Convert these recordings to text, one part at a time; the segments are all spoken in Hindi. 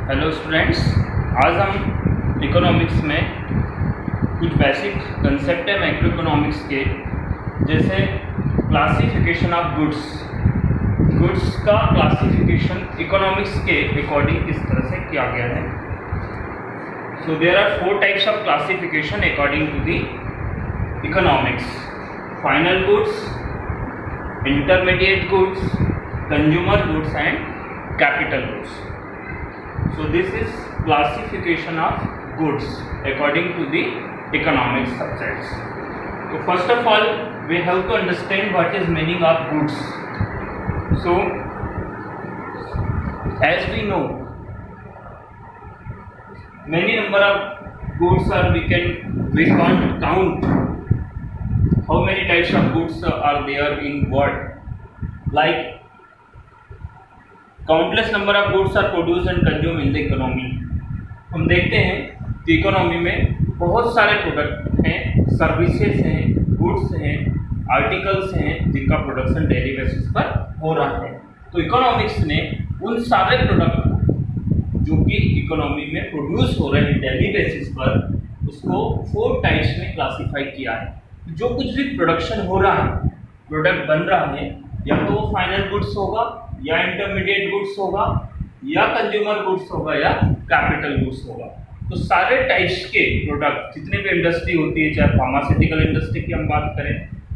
हेलो स्टूडेंट्स, आज हम इकोनॉमिक्स में कुछ बेसिक कंसेप्ट है मैक्रो इकोनॉमिक्स के, जैसे क्लासिफिकेशन ऑफ गुड्स का क्लासिफिकेशन इकोनॉमिक्स के अकॉर्डिंग किस तरह से किया गया है। So there are 4 types of classification according to the economics: final goods, intermediate goods, consumer goods and capital goods. So this is classification of goods according to the economics subjects. So first of all, we have to understand what is meaning of goods. So as we know, many number of goods are we can't count how many types of goods are there in world. Like countless number of goods are produce and consume in the economy. हम देखते हैं कि इकोनॉमी में बहुत सारे प्रोडक्ट हैं, सर्विसेज हैं, गुड्स हैं, आर्टिकल्स हैं जिनका प्रोडक्शन डेली बेसिस पर हो रहा है. तो इकोनॉमिक्स ने उन सारे प्रोडक्ट जो कि इकोनॉमी में प्रोड्यूस हो रहे हैं डेली बेसिस पर, उसको 4 टाइप्स में क्लासीफाई किया है. जो कुछ भी प्रोडक्शन हो रहा है, प्रोडक्ट बन रहा है, या तो वो फाइनल गुड्स होगा, या इंटरमीडिएट गुड्स होगा, या कंज्यूमर गुड्स होगा, या कैपिटल गुड्स होगा. तो सारे टाइप्स के प्रोडक्ट, जितने भी इंडस्ट्री होती है, चाहे फार्मास्यूटिकल इंडस्ट्री की हम बात करें,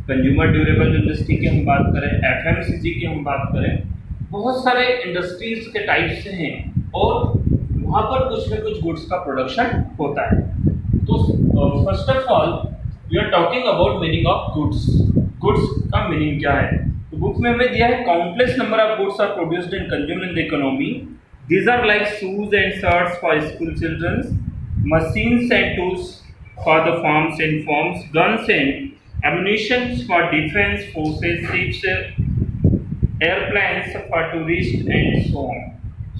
कंज्यूमर ड्यूरेबल इंडस्ट्री की हम बात करें, एफएमसीजी की हम बात करें, बहुत सारे इंडस्ट्रीज के टाइप्स हैं और वहाँ पर कुछ न कुछ गुड्स का प्रोडक्शन होता है. तो first of all we are talking about meaning of goods. Goods का मीनिंग क्या है? तो बुक में हमें दिया है countless number of goods are produced and consumed in the economy. These are like shoes and shirts for school childrens, machines and tools for the farms and forms, guns and ammunitions for defence forces, ships, airplanes for tourist and so on.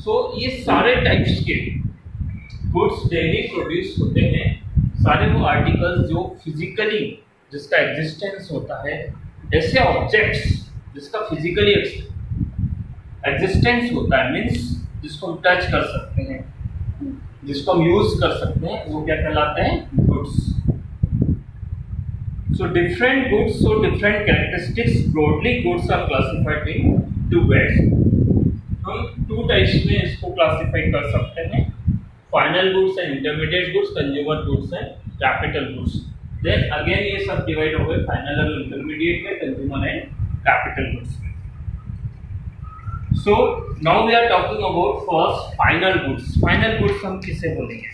So ये सारे टाइप्स के गुड्स डेली प्रोड्यूस होते हैं. सारे वो आर्टिकल्स जो फिजिकली जिसका एग्जिस्टेंस होता है, ऐसे ऑब्जेक्ट्स जिसका फिजिकली एग्जिस्टेंस होता है, मीन्स जिसको हम टच कर सकते हैं, जिसको हम यूज कर सकते हैं, वो क्या कहलाते हैं? Goods. So different goods, so different characteristics. Broadly goods are classified in 2 ways. हम 2 टाइप्स में इसको क्लासिफाई कर सकते हैं: final goods and intermediate goods, consumer goods and capital goods. Then again ये सब डिवाइड हो गए फाइनल और इंटरमीडिएट में, कंज्यूमर एंड कैपिटल गुड्स में. So now we are talking about first final goods. Final goods हम किसे बोलेंगे?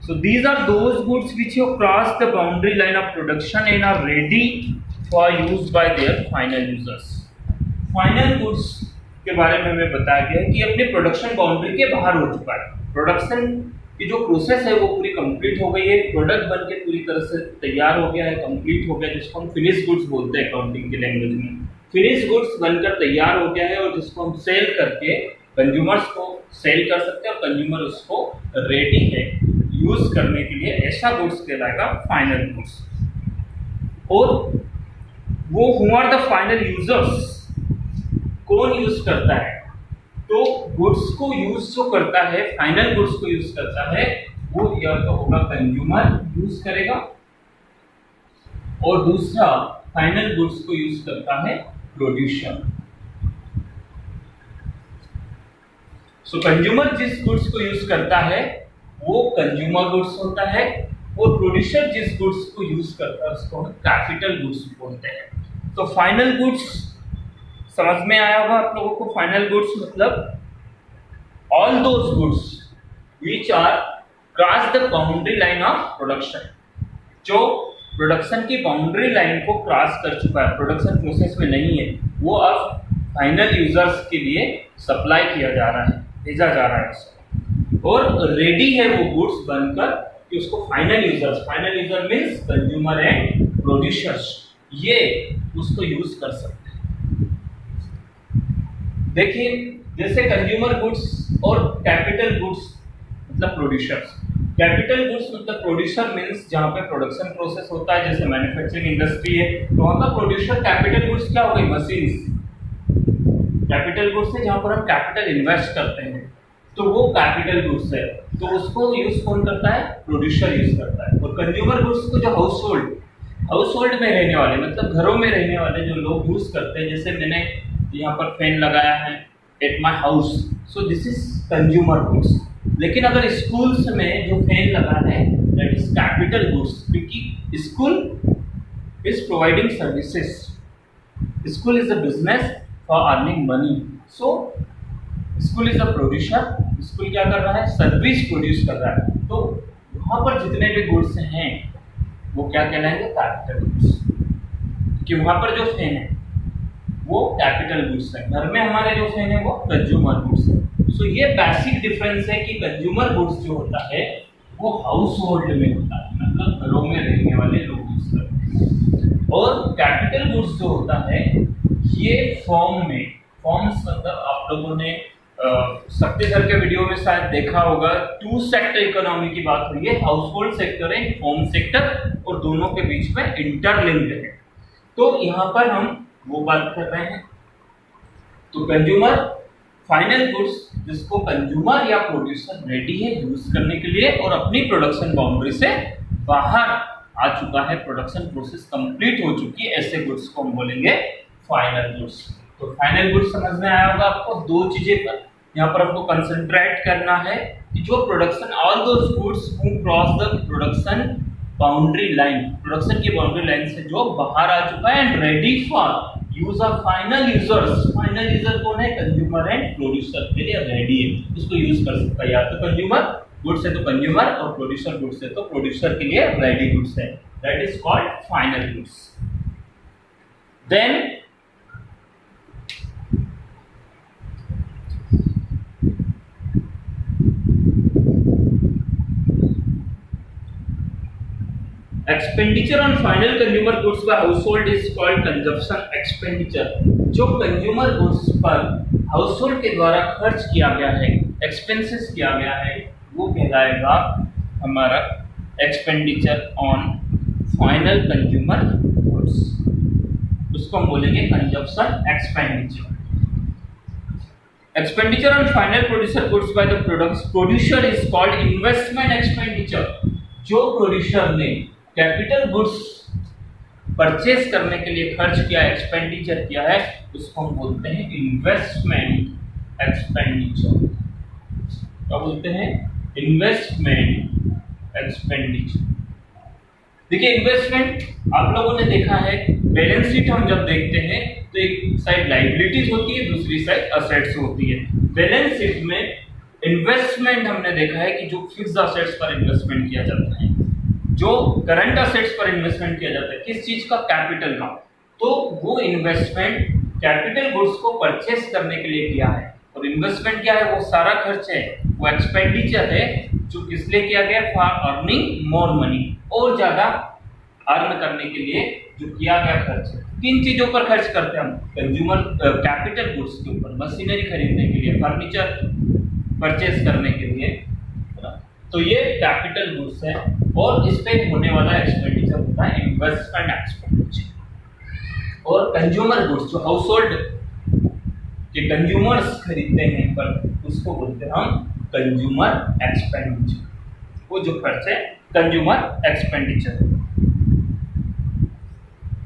So these are those goods which have cross the boundary line of production and are ready for use by their final users. Final goods के बारे में हमें बताया गया है कि अपने प्रोडक्शन बाउंड्री के बाहर हो चुका है. प्रोडक्शन की जो प्रोसेस है वो पूरी कंप्लीट हो गई है, प्रोडक्ट बन के पूरी तरह से तैयार हो गया है, कंप्लीट हो गया, जिसको हम फिनिश गुड्स बोलते हैं अकाउंटिंग की लैंग्वेज में. फिनिश गुड्स बनकर तैयार हो गया है और जिसको हम सेल करके कंज्यूमर्स को सेल कर सकते हैं और कंज्यूमर उसको रेडी है यूज करने के लिए. ऐसा गुड्स कहलाएगा फाइनल गुड्स. और वो who are the final users, कौन यूज करता है? तो गुड्स को यूज जो करता है, फाइनल गुड्स को यूज करता है, वो या तो होगा कंज्यूमर यूज करेगा, और दूसरा फाइनल गुड्स को यूज करता है प्रोड्यूसर. सो कंज्यूमर जिस गुड्स को यूज करता है वो कंज्यूमर गुड्स होता है, और प्रोड्यूसर जिस गुड्स को यूज करता है उसको हम कैपिटल गुड्स बोलते हैं. तो फाइनल गुड्स समझ में आया होगा आप लोगों को. फाइनल गुड्स मतलब all those goods which are cross the boundary line of production, जो प्रोडक्शन की बाउंड्री लाइन को क्रॉस कर चुका है, प्रोडक्शन प्रोसेस में नहीं है, वो अब फाइनल यूजर्स के लिए सप्लाई किया जा रहा है, भेजा जा रहा है उसको, और रेडी है वो गुड्स बनकर कि उसको final user means consumer and producers, ये उसको यूज कर सकते हैं. देखिए, जैसे कंज्यूमर गुड्स और कैपिटल गुड्स मतलब प्रोड्यूसर्स. कैपिटल गुड्स मतलब प्रोड्यूसर मीन्स जहाँ पे प्रोडक्शन प्रोसेस होता है, जैसे मैन्युफैक्चरिंग इंडस्ट्री है, तो वहाँ का प्रोड्यूसर. कैपिटल गुड्स क्या हो गई? मशीन्स. कैपिटल गुड्स है जहाँ पर हम कैपिटल इन्वेस्ट करते हैं, तो वो कैपिटल गुड्स है, तो उसको यूज कौन करता है? प्रोड्यूसर यूज करता है। और कंज्यूमर गुड्स को जो हाउस होल्ड में रहने वाले, मतलब घरों में रहने वाले जो लोग यूज करते हैं, जैसे मैंने यहाँ पर फैन लगाया है at my house, so this is consumer goods. लेकिन अगर स्कूल्स में जो फैन लगा है दैट इज कैपिटल गुड्स, क्योंकि school is providing services, school is a business for earning money, so school is a producer, school क्या कर रहा है? सर्विस प्रोड्यूस कर रहा है। तो वहाँ पर जितने भी गुड्स हैं वो क्या कहलाएंगे? कैपिटल गुड्स, क्योंकि वहाँ पर जो फैन है वो कैपिटल गुड्स है, घर में हमारे जो फैन है वो कंज्यूमर गुड्स है। सो ये बेसिक डिफरेंस है कि कंज्यूमर गुड्स जो होता है वो हाउस होल्ड में होता है, मतलब घरों में रहने वाले लोग यूज करते हैं, और कैपिटल गुड्स जो होता है ये फॉर्म्स मतलब आप लोगों ने शक्ति सर के वीडियो में शायद देखा होगा, टू सेक्टर इकोनॉमी की बात हुई है, हाउस होल्ड सेक्टर है, होम सेक्टर, और दोनों के बीच में इंटरलिंक्ड है। तो यहाँ पर हम वो बात कर रहे हैं। तो कंज्यूमर फाइनल गुड्स जिसको कंज्यूमर या प्रोड्यूसर रेडी है यूज करने के लिए और अपनी प्रोडक्शन बाउंड्री से बाहर आ चुका है, प्रोडक्शन प्रोसेस कंप्लीट हो चुकी है, ऐसे गुड्स को हम बोलेंगे फाइनल गुड्स। तो फाइनल गुड्स समझ में आया होगा आपको। दो चीजें पर यहाँ पर हमको कंसंट्रेट करना है कि जो production, all those goods who cross the production boundary line, production की बाउंड्री लाइन से जो बाहर आ चुका है and ready for use of final users. Final user कौन है? कंज्यूमर एंड प्रोड्यूसर के लिए रेडी है, उसको यूज कर सकता है। या तो कंज्यूमर गुड्स है तो कंज्यूमर, और प्रोड्यूसर गुड्स है तो प्रोड्यूसर के लिए रेडी गुड्स है, that is called final goods. Then expenditure on final consumer goods by household is called consumption expenditure. जो कंज्यूमर गुड्स पर हाउसहोल्ड के द्वारा खर्च किया गया है, एक्सपेंसेस किया गया है, वो कहलाएगा हमारा expenditure on final consumer goods, उसको हम बोलेंगे consumption expenditure. Expenditure on final producer goods by the producer is called investment expenditure. जो प्रोड्यूसर ने कैपिटल गुड्स परचेज करने के लिए खर्च किया, एक्सपेंडिचर किया है, उसको हम बोलते हैं इन्वेस्टमेंट एक्सपेंडिचर। क्या बोलते हैं? Investment expenditure. देखिए इन्वेस्टमेंट आप लोगों ने देखा है, बैलेंस शीट हम जब देखते हैं तो एक साइड लायबिलिटीज होती है, दूसरी साइड असेट्स होती है। बैलेंस शीट में इन्वेस्टमेंट हमने देखा है कि जो फिक्स्ड असेट्स पर इन्वेस्टमेंट किया जाता है, जो करंट असेट्स पर इन्वेस्टमेंट किया जाता है, किस चीज का? कैपिटल का। तो वो इन्वेस्टमेंट कैपिटल गुड्स को परचेस करने के लिए किया है, और इन्वेस्टमेंट क्या है? वो सारा खर्च है, वो एक्सपेंडिचर है जो किस लिए किया गया? फॉर अर्निंग मोर मनी, और ज्यादा अर्न करने के लिए जो किया गया खर्च है। तीन चीजों पर खर्च करते हैं हम, कंज्यूमर कैपिटल गुड्स के ऊपर, मशीनरी खरीदने के लिए, फर्नीचर परचेज करने के लिए, तो ये कैपिटल गुड्स है, और इस पे होने वाला एक्सपेंडिचर होता है इन्वेस्टमेंट एक्सपेंडिचर। और कंज्यूमर गुड्स जो हाउस होल्ड के कंज्यूमर्स खरीदते हैं पर, उसको बोलते हैं हम कंज्यूमर एक्सपेंडिचर। वो जो खर्च है कंज्यूमर एक्सपेंडिचर।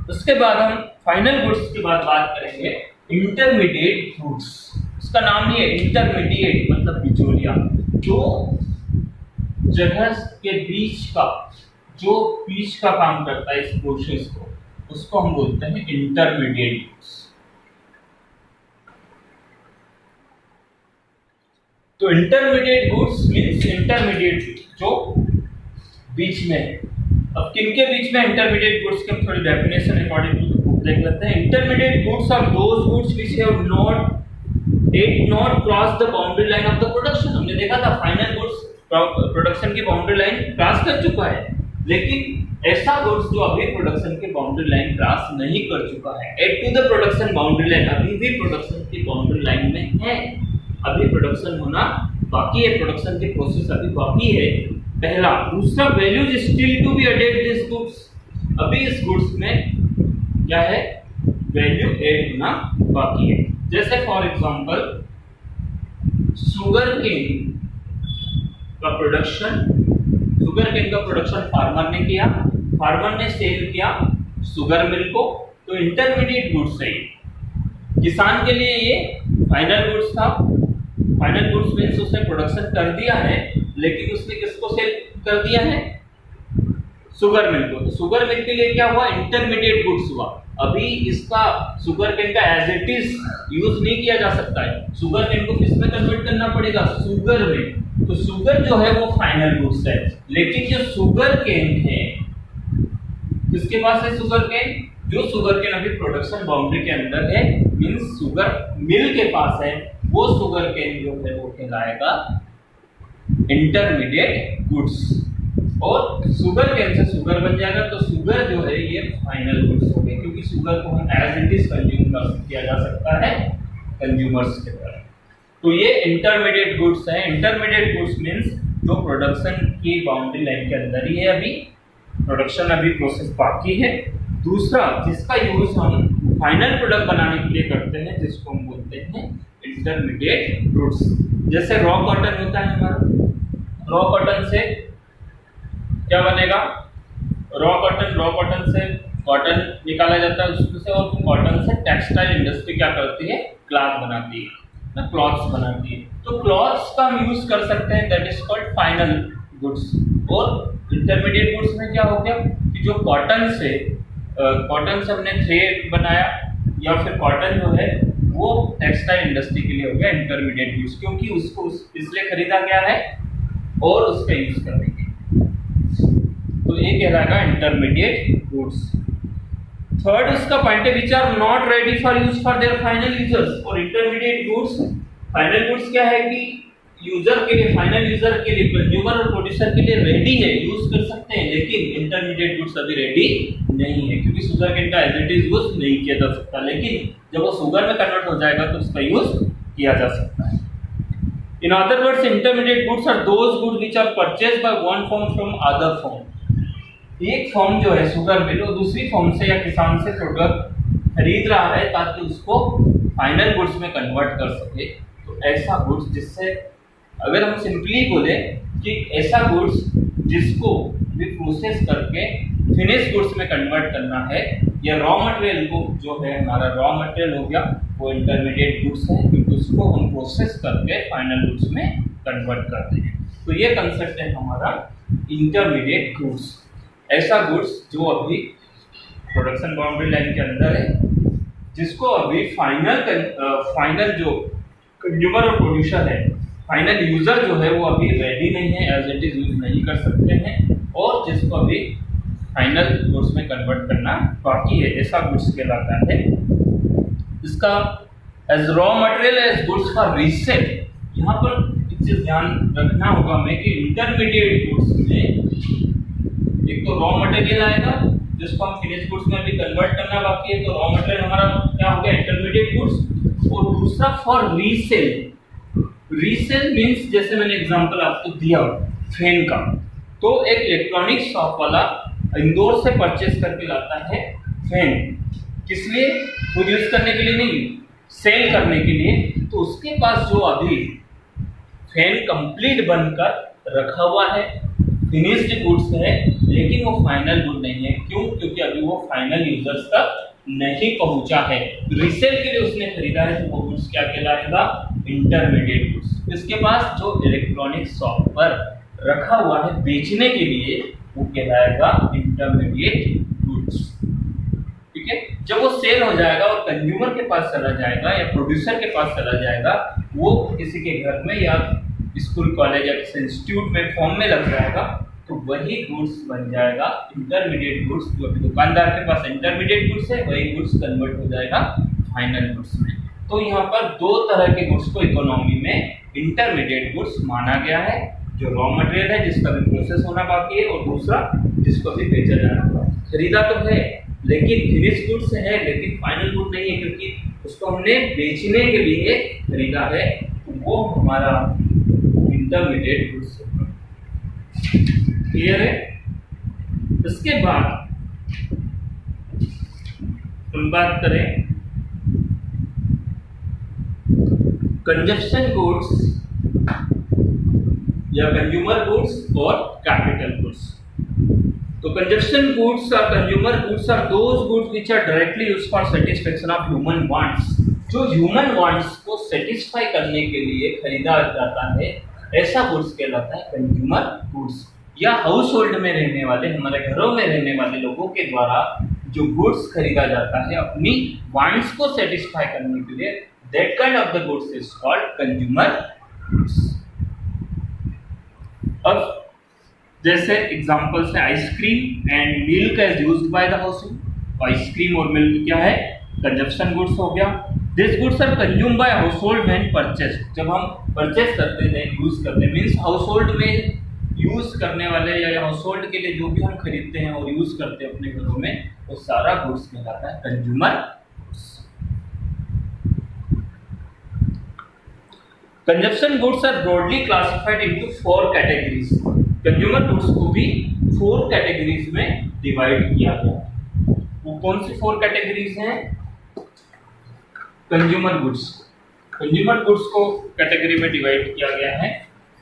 उसके बाद हम फाइनल गुड्स के बाद बात करेंगे इंटरमीडिएट गुड्स। उसका नाम ही है इंटरमीडिएट, मतलब बिचौलिया, जो जगह के बीच का काम करता है इस प्रोसेस को, उसको हम बोलते हैं इंटरमीडिएट गुड्स। तो इंटरमीडिएट गुड्स मींस इंटरमीडिएट जो बीच में है। अब किनके बीच में इंटरमीडिएट गुड्स की हम थोड़ी definition according to the book देख लेते हैं। Intermediate goods are those goods which have not cross the boundary line of the production. हमने देखा था फाइनल गुड्स प्रोडक्शन की बाउंड्री लाइन क्रॉस कर चुका है, लेकिन ऐसा गुड्स जो अभी प्रोडक्शन की बाउंड्री लाइन क्रॉस नहीं कर चुका है, at to the production boundary line, अभी भी प्रोडक्शन की बाउंड्री लाइन में है, अभी प्रोडक्शन होना बाकी है, प्रोडक्शन के प्रोसेस अभी बाकी है, पहला। दूसरा, values still to be added this goods, अभी इस गुड्स में क्या है? वैल्यू ऐड होना बाकी है। जैसे फॉर एग्जांपल शुगर केन का प्रोडक्शन फार्मर ने किया, फार्मर ने सेल किया शुगर मिल को, तो इंटरमीडिएट गुड्स है ये। किसान के लिए ये फाइनल गुड्स था। फाइनल गुड्स मीन्स उसने प्रोडक्शन कर दिया है, लेकिन उसने किसको सेल कर दिया है? शुगर मिल को। तो शुगर मिल के लिए क्या हुआ? इंटरमीडिएट गुड्स हुआ। अभी इसका शुगर केन का एज इट इज यूज नहीं किया जा सकता है, शुगर केन को किस में कन्वर्ट करना पड़ेगा? शुगर में। तो शुगर जो है वो फाइनल गुड्स है, लेकिन जो शुगर केन है किसके पास है? Sugar cane. जो शुगर केन अभी प्रोडक्शन बाउंड्री के अंदर है, मींस शुगर मिल के पास है, वो शुगर केन जो है वो कहलाएगा इंटरमीडिएट गुड्स। और शुगर केन से शुगर बन जाएगा, तो शुगर जो है ये फाइनल गुड्स हो गए, क्योंकि शुगर को हम एज इट इज कंज्यूम किया जा सकता है कंज्यूमर्स के द्वारा। तो ये इंटरमीडिएट गुड्स है। इंटरमीडिएट गुड्स मींस जो प्रोडक्शन की बाउंड्री लाइन के अंदर ही है, अभी प्रोडक्शन अभी प्रोसेस बाकी है। दूसरा जिसका यूज हम फाइनल प्रोडक्ट बनाने के लिए करते हैं, जिसको हम बोलते हैं इंटरमीडिएट गुड्स। जैसे रॉ कॉटन होता है हमारा, रॉ कॉटन से क्या बनेगा? रॉ कॉटन से कॉटन निकाला जाता है उसमें से, और कॉटन से टेक्सटाइल इंडस्ट्री क्या करती है? क्लॉथ बनाती है ना, क्लॉथ्स बनाती है। तो क्लॉथ्स का हम यूज कर सकते हैं, that is called final goods. और इंटरमीडिएट गुड्स में क्या हो गया कि जो कॉटन से हमने थ्रेड बनाया, या फिर कॉटन जो है वो टेक्सटाइल इंडस्ट्री के लिए हो गया इंटरमीडिएट गुड्स, क्योंकि उसको इसलिए खरीदा गया है और उसका यूज करने के। तो ये कहलाएगा इंटरमीडिएट गुड्स। थर्ड इसका पॉइंट है which are not ready for use for their final users. और इंटरमीडिएट गुड्स, फाइनल गुड्स क्या है कि यूजर के लिए, फाइनल यूजर के लिए, कंज्यूमर और प्रोड्यूसर के लिए रेडी है, यूज कर सकते हैं, लेकिन इंटरमीडिएट गुड्स अभी रेडी नहीं है, क्योंकि शुगर केन का एज इट इज यूज नहीं किया जा सकता। लेकिन जब वो शुगर में कन्वर्ट हो जाएगा तो उसका यूज किया जा सकता है। In other words, intermediate goods are those goods which are purchased by one form from other form. एक फॉर्म जो है शुगर मिल, वो दूसरी फॉर्म से या किसान से प्रोडक्ट खरीद रहा है ताकि उसको फाइनल गुड्स में कन्वर्ट कर सके। तो ऐसा गुड्स जिससे, अगर हम सिंपली बोले कि ऐसा गुड्स जिसको भी प्रोसेस करके फिनिश गुड्स में कन्वर्ट करना है, या रॉ मटेरियल को जो है हमारा रॉ मटेरियल हो गया, वो इंटरमीडिएट गुड्स है, क्योंकि उसको हम प्रोसेस करके फाइनल गुड्स में कन्वर्ट करते हैं। तो ये कंसेप्ट है हमारा इंटरमीडिएट गुड्स। ऐसा गुड्स जो अभी प्रोडक्शन बाउंड्री लाइन के अंदर है, जिसको अभी फाइनल जो कंज्यूमर और प्रोड्यूसर है, फाइनल यूजर जो है वो अभी रेडी नहीं है, एज इट इज यूज नहीं कर सकते हैं, और जिसको अभी फाइनल गुड्स में कन्वर्ट करना बाकी है, ऐसा गुड्स कहलाता है। इसका as raw material as goods for resale. यहाँ पर एक चीज ध्यान रखना होगा हमें कि इंटरमीडिएट गुड्स में एक तो रॉ मटेरियल आएगा जिसको हम फिनिश गुड्स में भी कन्वर्ट करना बाकी है, तो रॉ मटेरियल हमारा क्या हो गया? Intermediate goods. और दूसरा फॉर रीसेल। रीसेल मींस जैसे मैंने एग्जांपल आपको दिया फैन का, तो एक इलेक्ट्रॉनिक शॉप वाला इंदौर से परचेस करके लाता है फैन, किस लिए? खुद यूज करने के लिए नहीं, सेल करने के लिए। तो उसके पास जो अभी फैन कंप्लीट बनकर रखा हुआ है, फिनिश्ड गुड्स है, लेकिन वो फाइनल गुड नहीं है। क्यों? क्योंकि अभी वो फाइनल यूजर्स तक नहीं पहुंचा है। रीसेल के लिए उसने खरीदा है, तो वो गुड्स क्या कहलाएगा? Intermediate goods. इसके पास जो इलेक्ट्रॉनिक शॉप पर रखा हुआ है बेचने के लिए, वो कहलाएगा इंटरमीडिएट गुड्स। ठीक है, जब वो सेल हो जाएगा और कंज्यूमर के पास चला जाएगा या प्रोड्यूसर के पास चला जाएगा, वो किसी के घर में या स्कूल कॉलेज या किसी इंस्टीट्यूट में फॉर्म में लग जाएगा, तो वही गुड्स बन जाएगा इंटरमीडिएट गुड्स। जो अभी दुकानदार के पास इंटरमीडिएट गुड्स है, वही गुड्स कन्वर्ट हो जाएगा फाइनल गुड्स में। तो यहाँ पर दो तरह के गुड्स को इकोनॉमी में इंटरमीडिएट गुड्स माना गया है, जो रॉ मटेरियल है जिसका भी प्रोसेस होना बाकी है, और दूसरा जिसको भी बेचा जाना खरीदा तो है लेकिन फिनिश गुड्स है, लेकिन फाइनल गुड नहीं है, क्योंकि उसको हमने बेचने के लिए खरीदा है, तो वो हमारा इंटरमीडिएट गुड्स है। क्लियर है? इसके बाद हम बात करें कंजप्शन गुड्स या कंज्यूमर गुड्स और कैपिटल गुड्स। तो कंजप्शन गुड्स और consumer goods are those goods which are directly used for satisfaction of human wants. जो ह्यूमन वांट्स को सेटिस्फाई करने के लिए खरीदा जाता है, ऐसा गुड्स कहलाता है कंज्यूमर गुड्स। या हाउस होल्ड में रहने वाले, हमारे घरों में रहने वाले लोगों के द्वारा जो गुड्स खरीदा जाता है अपनी वांट्स को सेटिस्फाई करने के लिए, that kind of the goods is called consumer goods. अब जैसे एग्जांपल्स है ice cream and milk as used by the household. Ice cream और मिल्क क्या है? कंजप्शन गुड्स हो गया। This goods are consumed by household when purchased. जब हम परचेस करते हैं, यूज करते हैं, मींस हाउस होल्ड में यूज करने वाले या हाउस होल्ड के लिए जो भी हम खरीदते हैं और यूज करते हैं अपने घरों में, वो सारा गुड्स कहलाता है consumer goods. Consumption goods are broadly classified into 4 categories. Consumer goods को भी 4 कैटेगरीज में डिवाइड किया गया। वो कौन सी 4 कैटेगरीज हैं? कंज्यूमर गुड्स को कैटेगरी में डिवाइड किया गया है।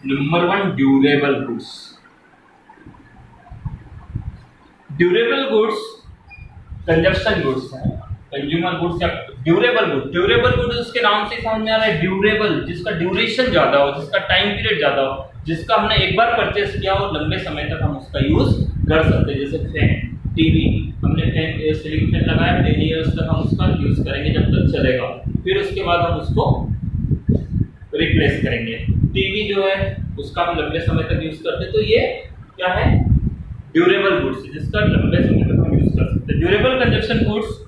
Number 1 durable goods. Durable goods consumption goods है। कंज्यूमर गुड्स या ड्यूरेबल गुड्स उसके नाम से समझ में आ रहा है, ड्यूरेबल, जिसका ड्यूरेशन ज्यादा हो, जिसका टाइम पीरियड ज्यादा हो, जिसका हमने एक बार परचेस किया और लंबे समय तक हम उसका यूज कर सकते हैं। जैसे फैन, टीवी, हमने फैन सीलिंग फैन लगाया, डेली यूज तक हम उसका यूज करेंगे जब तक चलेगा, फिर उसके बाद हम उसको रिप्लेस करेंगे। टीवी जो है उसका हम लंबे समय तक यूज करते हैं, तो ये क्या है? ड्यूरेबल गुड्स, जिसका लंबे समय तक हम यूज कर सकते हैं। Durable consumption goods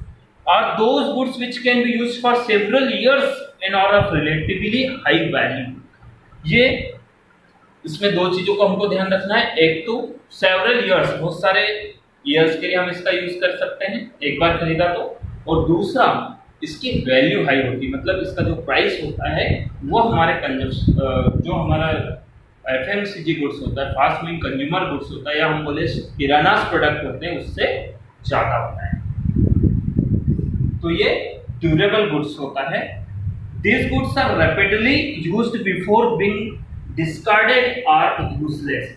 are those goods which can be used for several years and are of relatively high value. ये इसमें 2 चीजों को हमको ध्यान रखना है। एक तो सेवरल इयर्स, बहुत सारे इयर्स के लिए हम इसका यूज कर सकते हैं एक बार खरीदा तो, और दूसरा इसकी वैल्यू हाई होती है, मतलब इसका जो प्राइस होता है वो हमारे जो हमारा एफएमसीजी गुड्स होता है, फास्ट मूविंग कंज्यूमर गुड्स होता है, या हम बोले किराना प्रोडक्ट होते हैं, उससे ज्यादा होता है। तो ये ड्यूरेबल गुड्स होता है। These goods are rapidly used before being discarded or useless.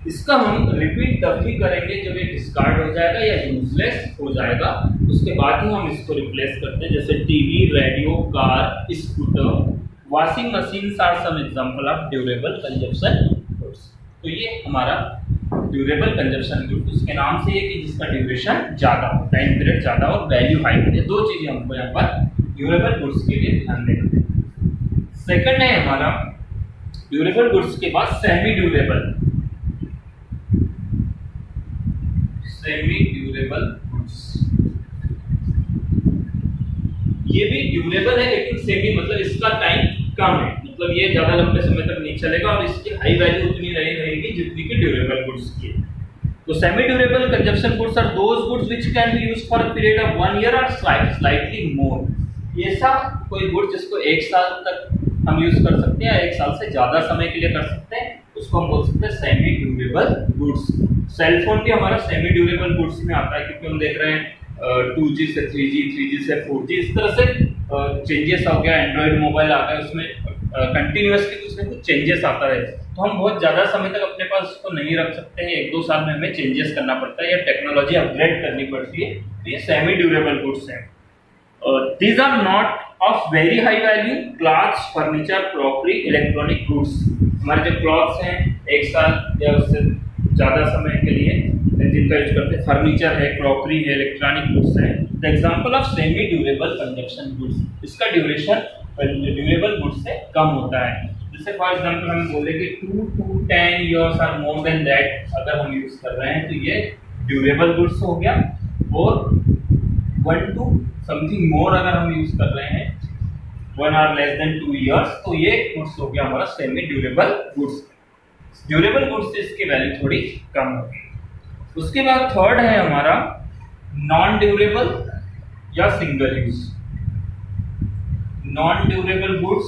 इसका हम रिपीट तभी करेंगे जब ये डिस्कार्ड हो जाएगा या यूजलेस हो जाएगा, उसके बाद ही हम इसको रिप्लेस करते हैं। जैसे TV, radio, car, scooter, washing machine are some example of durable consumption goods. तो ये हमारा ड्यूरेबल कंजप्शन गुड्स, उसके नाम से ये कि जिसका ड्यूरेशन ज़्यादा हो, टाइम पीरियड ज़्यादा हो, वैल्यू हाई हो। ये 2 चीज़ें हमको यहाँ पर ड्यूरेबल गुड्स के लिए ध्यान देना है। सेकंड है हमारा ड्यूरेबल गुड्स के बाद सेमी ड्यूरेबल गुड्स। ये भी ड्यूरेबल है लेकिन सेमी, मतलब इसका टाइम कम है, मतलब ये ज्यादा लंबे समय तक नहीं चलेगा और इसकी हाई वैल्यू उतनी नहीं रहेगी जितनी कि ड्यूरेबल गुड्स की है। तो semi durable consumption goods are those goods which can be used for a period of 1 year or slightly more. ऐसा कोई गुड जिसको 1 साल तक हम यूज कर सकते हैं, 1 साल से ज्यादा समय के लिए कर सकते हैं, उसको हम बोल सकते हैं सेमी ड्यूरेबल गुड्स। सेलफोन भी हमारा सेमी ड्यूरेबल गुड्स में आता है, क्योंकि हम देख रहे हैं 2G से 3G, 3G से 4G, इस तरह से चेंजेस हो गया। एंड्रॉइड मोबाइल आ गया, उसमें कंटिन्यूअसली कुछ ना कुछ चेंजेस आता है, तो हम बहुत ज़्यादा समय तक अपने पास उसको नहीं रख सकते हैं। 1-2 साल में हमें चेंजेस करना पड़ता है या टेक्नोलॉजी अपग्रेड करनी पड़ती है। तो ये सेमी ड्यूरेबल गुड्स हैं। These are not of very high value, clothes, furniture, crockery, electronic goods। हमारे जो क्लॉथ्स हैं 1 साल या उससे ज़्यादा समय के लिए जिनका यूज करते हैं, फर्नीचर है, क्रॉकरी है, इलेक्ट्रॉनिक गुड्स है। The example of semi durable consumption goods, इसका ड्यूरेशन ड्यूरेबल गुड्स से कम होता है। जैसे फॉर एग्जांपल हम बोले कि 2 to 10 years और मोर देन दैट अगर हम यूज कर रहे हैं तो ये ड्यूरेबल गुड्स हो गया, और 1 to समथिंग मोर अगर हम यूज कर रहे हैं 1 or less than 2 years, तो ये गुड्स हो गया हमारा semi durable goods. Durable goods से इसकी वैल्यू थोड़ी कम होगी। उसके बाद थर्ड है हमारा नॉन ड्यूरेबल या single use. Non durable goods,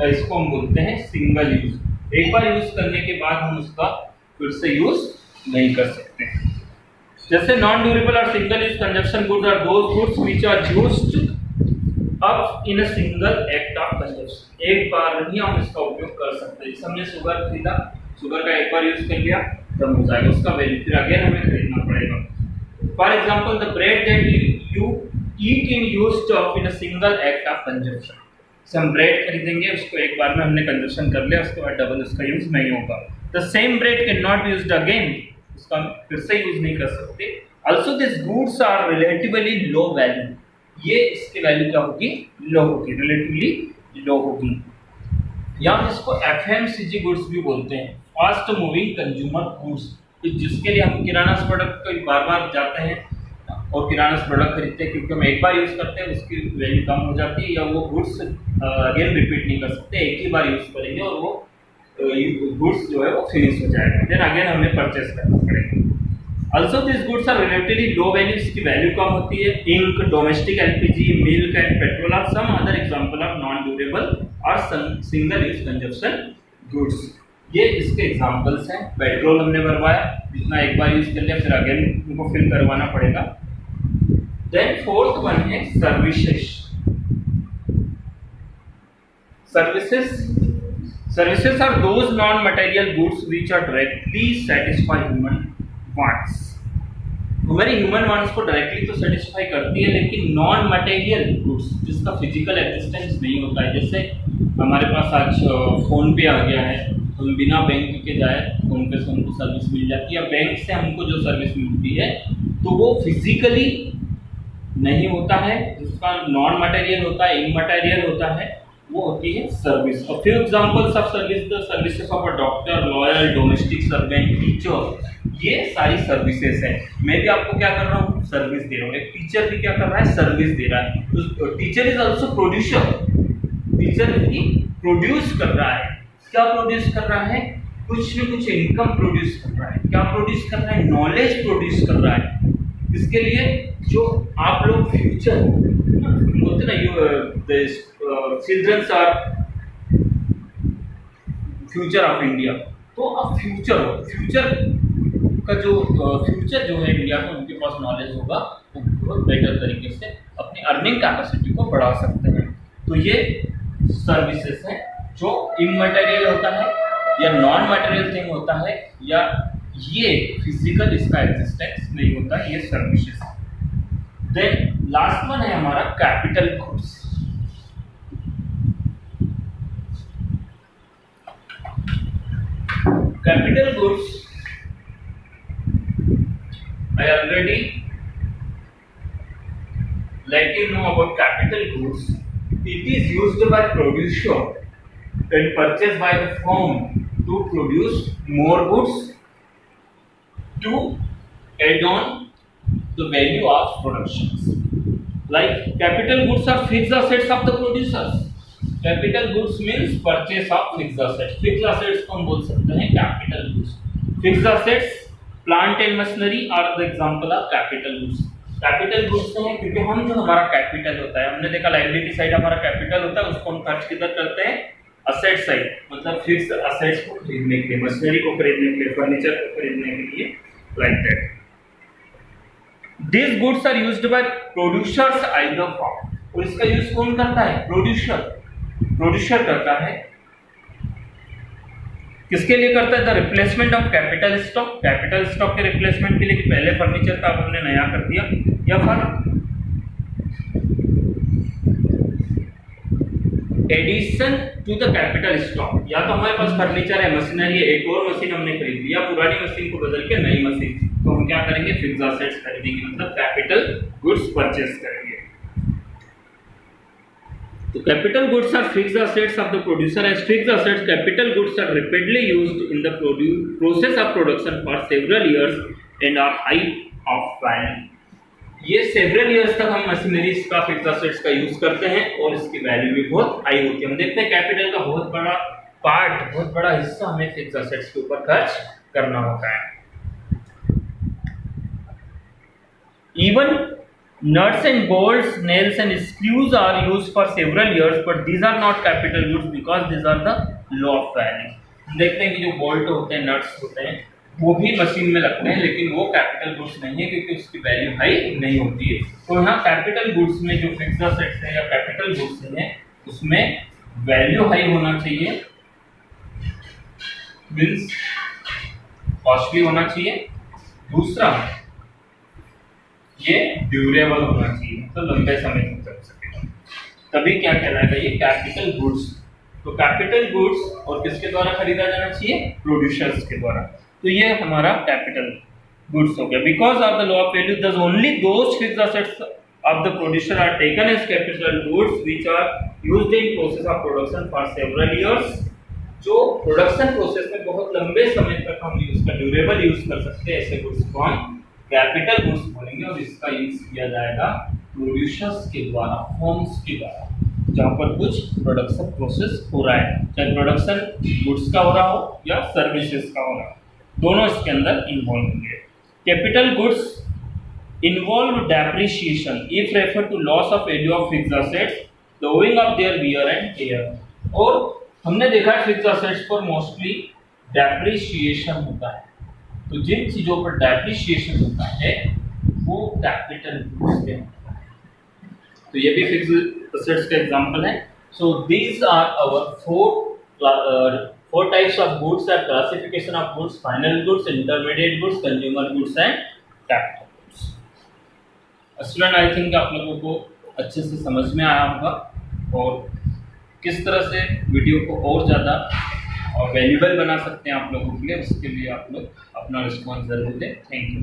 इसको हम बोलते हैं सिंगल यूज। एक बार यूज करने के बाद हम उसका फिर से यूज नहीं कर सकते। जैसे नॉन ड्यूरेबल और single use consumption goods are those goods which are used up in a single act of consumption, एक बार ही हम इसका उपयोग कर सकते हैं। जैसे हमने शुगर खरीदा, शुगर का एक बार यूज कर लिया तब हो जाएगा, उसका वैल्यू फिर अगेन हमें खरीदना पड़ेगा। For example the bread that you eat in used of in a single act of consumption. हम ब्रेड खरीदेंगे, उसको एक बार में हमने कंजप्शन कर लिया, उसके बाद डबल उसका यूज नहीं होगा। The same bread can not be used again, उसका फिर से यूज नहीं कर सकते। Also this goods are relatively low value, ये इसकी वैल्यू क्या होगी, लो होगी, रिलेटिवली लो होगी। या हम इसको एफएमसीजी गुड्स भी बोलते हैं, फास्ट मूविंग कंज्यूमर गुड्स, जिसके लिए हम किराना प्रोडक्ट को बार बार जाते हैं और किराना प्रोडक्ट खरीदते हैं, क्योंकि हम एक बार यूज करते हैं उसकी वैल्यू कम हो जाती है, या वो गुड्स अगेन रिपीट नहीं कर सकते, एक ही बार यूज करेंगे और वो गुड्स जो है वो फिनिश हो जाएगा, देन अगेन हमें परचेस करना पड़ेगा। Also this goods are relatively low value, इसकी वैल्यू कम होती है। Ink, domestic LPG, milk and petrol are some other example of non durable और सिंगल यूज कंजप्शन गुड्स, ये इसके एग्जांपल्स हैं। पेट्रोल हमने भरवाया, जितना एक बार यूज कर लिया फिर अगेन उनको फिल करवाना पड़ेगा। देन फोर्थ वन है services. Services are those non-material goods which are directly satisfy human wants. हमारी ह्यूमन वांट्स को डायरेक्टली तो सेटिस्फाई करती है, लेकिन नॉन मटेरियल गुड्स जिसका फिजिकल एग्जिस्टेंस नहीं होता है, जैसे हमारे पास आज फोन पे आ गया है, हम बिना बैंक के जाए फोन पे से हमको सर्विस मिल जाती है, या बैंक से हमको जो सर्विस मिलती है तो वो फिजिकली नहीं होता है, जिसका नॉन मटेरियल होता है, इमटेरियल होता है, वो होती है सर्विस। और few examples of service, the services of a doctor, lawyer, domestic servant, teacher, ये सारी सर्विसेज हैं। मैं भी आपको क्या कर रहा हूँ, सर्विस दे रहा हूँ। एक टीचर भी क्या कर रहा है, सर्विस दे रहा है। तो teacher is also producer, teacher भी प्रोड्यूस कर रहा है। क्या प्रोड्यूस कर रहा है, कुछ न कुछ इनकम प्रोड्यूस कर रहा है। क्या प्रोड्यूस कर रहा है, नॉलेज प्रोड्यूस कर रहा है। इसके लिए जो आप लोग फ्यूचर बोलते ना, children's are future of India, तो अब फ्यूचर का जो फ्यूचर जो है इंडिया का, उनके पास नॉलेज होगा, वो बहुत बेटर तरीके से अपनी अर्निंग कैपेसिटी को बढ़ा सकते हैं। तो ये सर्विसेज हैं जो इमटेरियल होता है या नॉन मटेरियल थिंग होता है, या ये फिजिकल इसका एग्जिस्टेंस नहीं होता, ये सर्विसेज। देन लास्ट वन है हमारा capital goods. Capital goods, I already let you know about capital goods. It is used by producer and purchased by the firm to produce more goods to add on the value of productions. Like capital goods are fixed assets of the producers. Capital goods means purchase of fixed assets. Fixed assets को हम बोल सकते हैं capital goods. Fixed assets, plant and machinery are the example of capital goods. Capital goods हैं क्योंकि हम जो हमारा कैपिटल होता है, हमने देखा लायबिलिटी साइड हमारा कैपिटल होता है, उसको हम खर्च किधर करते हैं, असेट साइड, मतलब फिक्स असेट्स को खरीदने के लिए, मशीनरी को खरीदने के लिए, फर्नीचर को खरीदने के लिए, like that. These goods are used by producers either form, और इसका यूज कौन करता है, प्रोड्यूसर करता है। किसके लिए करता है, the replacement of capital stock, capital stock के रिप्लेसमेंट के लिए कि पहले फर्नीचर का हमने नया कर दिया, या फिर addition to the capital stock, या तो हमारे पास फर्नीचर है, मशीनरी है, एक और मशीन हमने खरीद ली, या पुरानी मशीन को बदल के नई मशीन, तो हम क्या करेंगे, फिक्स्ड असेट्स खरीदेंगे, मतलब कैपिटल गुड्स परचेस करेंगे। तो capital goods are fixed assets of the producer. As fixed assets, capital goods are rapidly used in the process of production for several years and are high of value. ये several years तक हम मशीनरीज का फिक्स्ड असेट्स का यूज करते हैं और इसकी वैल्यू भी बहुत हाई होती है। हम देखते हैं कैपिटल का बहुत बड़ा पार्ट, बहुत बड़ा हिस्सा हमें फिक्स्ड असेट्स के ऊपर खर्च करना होता है। Even nuts and bolts, nails and screws are used for several years, but these are not capital goods because these are the low of value. देखते हैं कि जो बोल्ट होते हैं, नट्स होते हैं, वो भी मशीन में लगते हैं, लेकिन वो कैपिटल गुड्स नहीं है क्योंकि उसकी वैल्यू हाई नहीं होती है। तो यहाँ कैपिटल गुड्स में जो फिक्स्ड असेट्स है या कैपिटल कैपिटल गुड्स है उसमें वैल्यू हाई होना चाहिए, मीन्स कॉस्टली होना चाहिए। दूसरा, ये ड्यूरेबल होना चाहिए, तो लंबे समय तक चल सकेगा, तभी क्या कहलाएगा ये कैपिटल गुड्स। तो कैपिटल गुड्स और किसके द्वारा खरीदा जाना चाहिए, प्रोड्यूसर्स के द्वारा। तो ये हमारा कैपिटल गुड्स हो गया। Because of the law of value thus only those fixed assets of the producer are taken as capital goods which are used in process of production for several years. जो प्रोडक्शन प्रोसेस में बहुत लंबे समय तक हम यूज कर ड्यूरेबल यूज कर सकते हैं, ऐसे गुड्स को हम कैपिटल गुड्स बोलेंगे। और इसका यूज किया जाएगा प्रोड्यूसर्स के द्वारा, फर्म्स के द्वारा, जहाँ पर कुछ प्रोडक्शन प्रोसेस हो रहा है, चाहे प्रोडक्शन गुड्स का हो रहा हो या सर्विसेज का हो रहा हो, दोनों इसके अंदर इन्वॉल्व होंगे। Capital goods involve depreciation if refer to loss of value of fixed assets, the owing of their wear and tear. और हमने देखा है फिक्स्ड असेट्स पर मोस्टली डेप्रिसिएशन होता है, तो जिन चीजों पर डेप्रिसिएशन होता है वो कैपिटल गुड्स पे होता है। तो ये भी फिक्स्ड असेट्स का एग्जांपल है। So these are our four types of goods and classification of goods: final goods, intermediate goods, consumer goods and capital goods. Student, I think आप लोगों को अच्छे से समझ में आया होगा, और किस तरह से वीडियो को और ज़्यादा और वैल्यूबल बना सकते हैं आप लोगों के लिए, उसके लिए आप लोग अपना रिस्पॉन्स जरूर दें। Thank you.